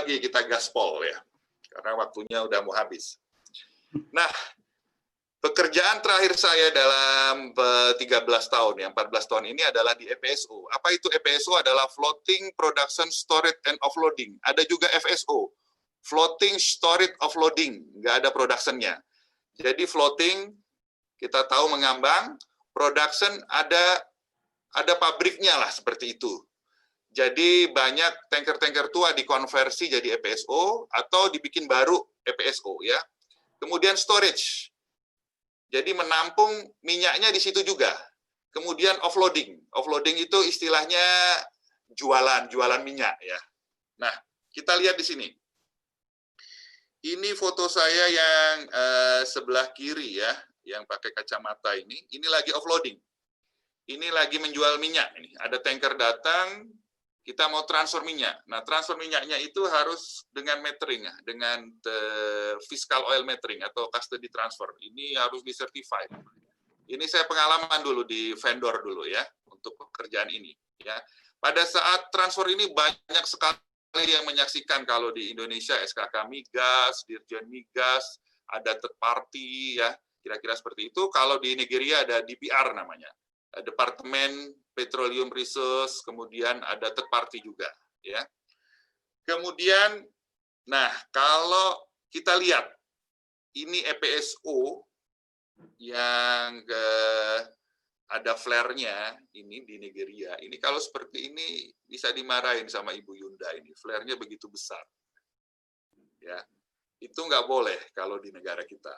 lagi kita gaspol ya, karena waktunya udah mau habis. Nah, pekerjaan terakhir saya dalam 13 tahun, ya 14 tahun ini adalah di FSO. Apa itu FSO? Adalah Floating Production Storage and Offloading. Ada juga FSO, Floating Storage Offloading, nggak ada production-nya. Jadi floating, kita tahu mengambang, production ada pabriknya lah, seperti itu. Jadi banyak tanker-tanker tua dikonversi jadi FPSO atau dibikin baru FPSO ya. Kemudian storage. Jadi menampung minyaknya di situ juga. Kemudian offloading. Offloading itu istilahnya jualan minyak ya. Nah, kita lihat di sini. Ini foto saya yang sebelah kiri ya, yang pakai kacamata ini. Ini lagi offloading. Ini lagi menjual minyak ini. Ada tanker datang, kita mau transfer minyak. Nah, transfer minyaknya itu harus dengan metering, dengan fiscal oil metering atau custody transfer. Ini harus disertified. Ini saya pengalaman dulu di vendor dulu ya, untuk pekerjaan ini. Ya, pada saat transfer ini banyak sekali yang menyaksikan kalau di Indonesia SKK Migas, Dirjen Migas, ada third party ya, kira-kira seperti itu. Kalau di Nigeria ada DPR namanya, Departemen Petroleum Resource, kemudian ada third party juga, ya. Kemudian, nah kalau kita lihat ini FPSO yang ada flare-nya ini di Nigeria. Ini kalau seperti ini bisa dimarahin sama Ibu Yunda ini, flare-nya begitu besar, ya. Itu nggak boleh kalau di negara kita.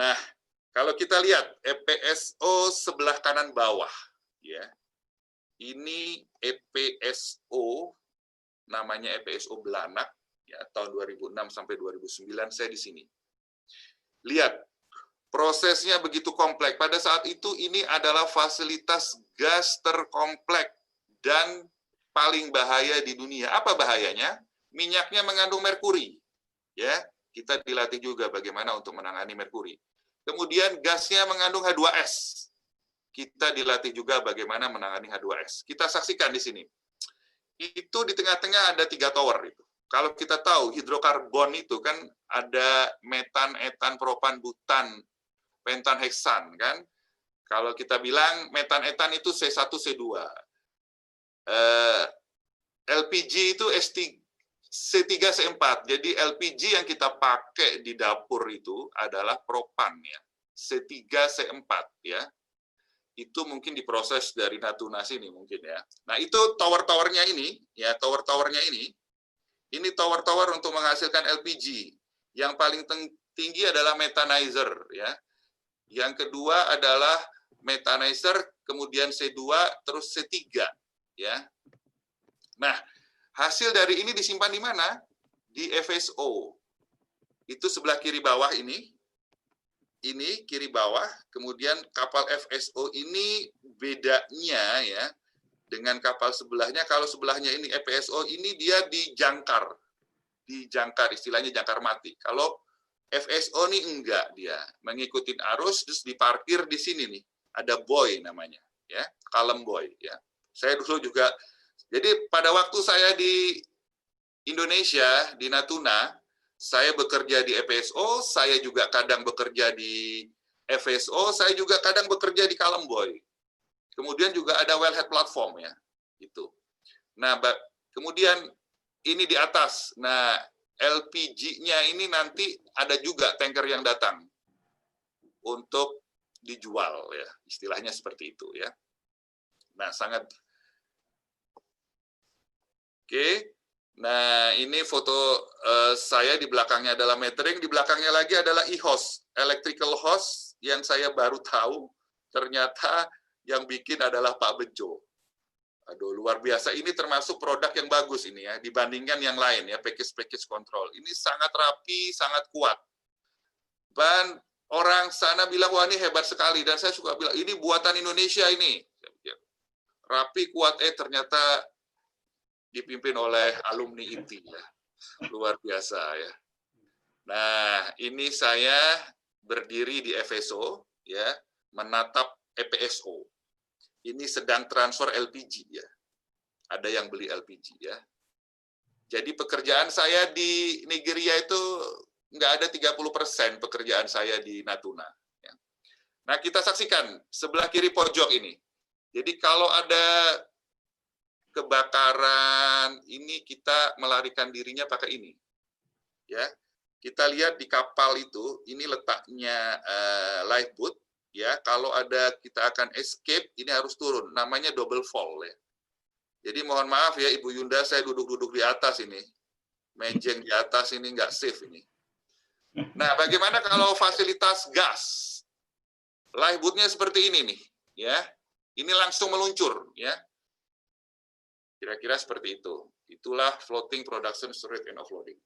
Nah, kalau kita lihat FPSO sebelah kanan bawah, ya. Ini EPSO, namanya EPSO Belanak, ya, tahun 2006 sampai 2009 saya di sini. Lihat, prosesnya begitu kompleks. Pada saat itu ini adalah fasilitas gas terkompleks dan paling bahaya di dunia. Apa bahayanya? Minyaknya mengandung merkuri. Ya, kita dilatih juga bagaimana untuk menangani merkuri. Kemudian gasnya mengandung H2S. Kita dilatih juga bagaimana menangani H2S. Kita saksikan di sini. Itu di tengah-tengah ada 3 tower itu. Kalau kita tahu hidrokarbon itu kan ada metan, etan, propan, butan, pentan, heksan kan. Kalau kita bilang metan, etan itu C1, C2. LPG itu C3, C4. Jadi LPG yang kita pakai di dapur itu adalah propan ya. C3, C4 ya. Itu mungkin diproses dari Natuna sini mungkin ya. Nah, itu tower-towernya ini, ya, tower-towernya ini tower-tower untuk menghasilkan LPG. Yang paling tinggi adalah methanizer, ya. Yang kedua adalah methanizer, kemudian C2, terus C3, ya. Nah, hasil dari ini disimpan di mana? Di FSO. Itu sebelah kiri bawah ini kiri bawah, kemudian kapal FSO ini bedanya ya dengan kapal sebelahnya. Kalau sebelahnya ini FPSO ini dia dijangkar istilahnya jangkar mati. Kalau FSO ini enggak, dia mengikuti arus terus diparkir di sini nih, ada buoy namanya ya, column buoy ya. Saya dulu juga, jadi pada waktu saya di Indonesia di Natuna, saya bekerja di FPSO, saya juga kadang bekerja di FSO, saya juga kadang bekerja di column buoy. Kemudian juga ada wellhead platform ya, itu. Nah, kemudian ini di atas. Nah, LPG-nya ini nanti ada juga tanker yang datang untuk dijual ya, istilahnya seperti itu ya. Nah, sangat oke. Nah, ini foto saya, di belakangnya adalah metering, di belakangnya lagi adalah e-hose, electrical hose, yang saya baru tahu ternyata yang bikin adalah Pak Bejo. Aduh, luar biasa. Ini termasuk produk yang bagus ini ya, dibandingkan yang lain ya, package control. Ini sangat rapi, sangat kuat. Dan orang sana bilang, wah ini hebat sekali. Dan saya suka bilang, ini buatan Indonesia ini. Rapi, kuat, ternyata dipimpin oleh alumni ITI ya. Luar biasa ya. Nah, ini saya berdiri di FSO ya, menatap EPSO. Ini sedang transfer LPG ya. Ada yang beli LPG ya. Jadi pekerjaan saya di Nigeria itu nggak ada 30% pekerjaan saya di Natuna. Nah, kita saksikan sebelah kiri pojok ini. Jadi kalau ada kebakaran, ini kita melarikan dirinya pakai ini. Ya, kita lihat di kapal itu, ini letaknya lifeboat. Ya, kalau ada kita akan escape, ini harus turun. Namanya double fall. Ya. Jadi mohon maaf ya Ibu Yunda, saya duduk-duduk di atas ini. Mejeng di atas ini nggak safe ini. Nah, bagaimana kalau fasilitas gas? Lifeboat-nya seperti ini nih, ya. Ini langsung meluncur, ya. Kira-kira seperti itu. Itulah floating production storage and offloading.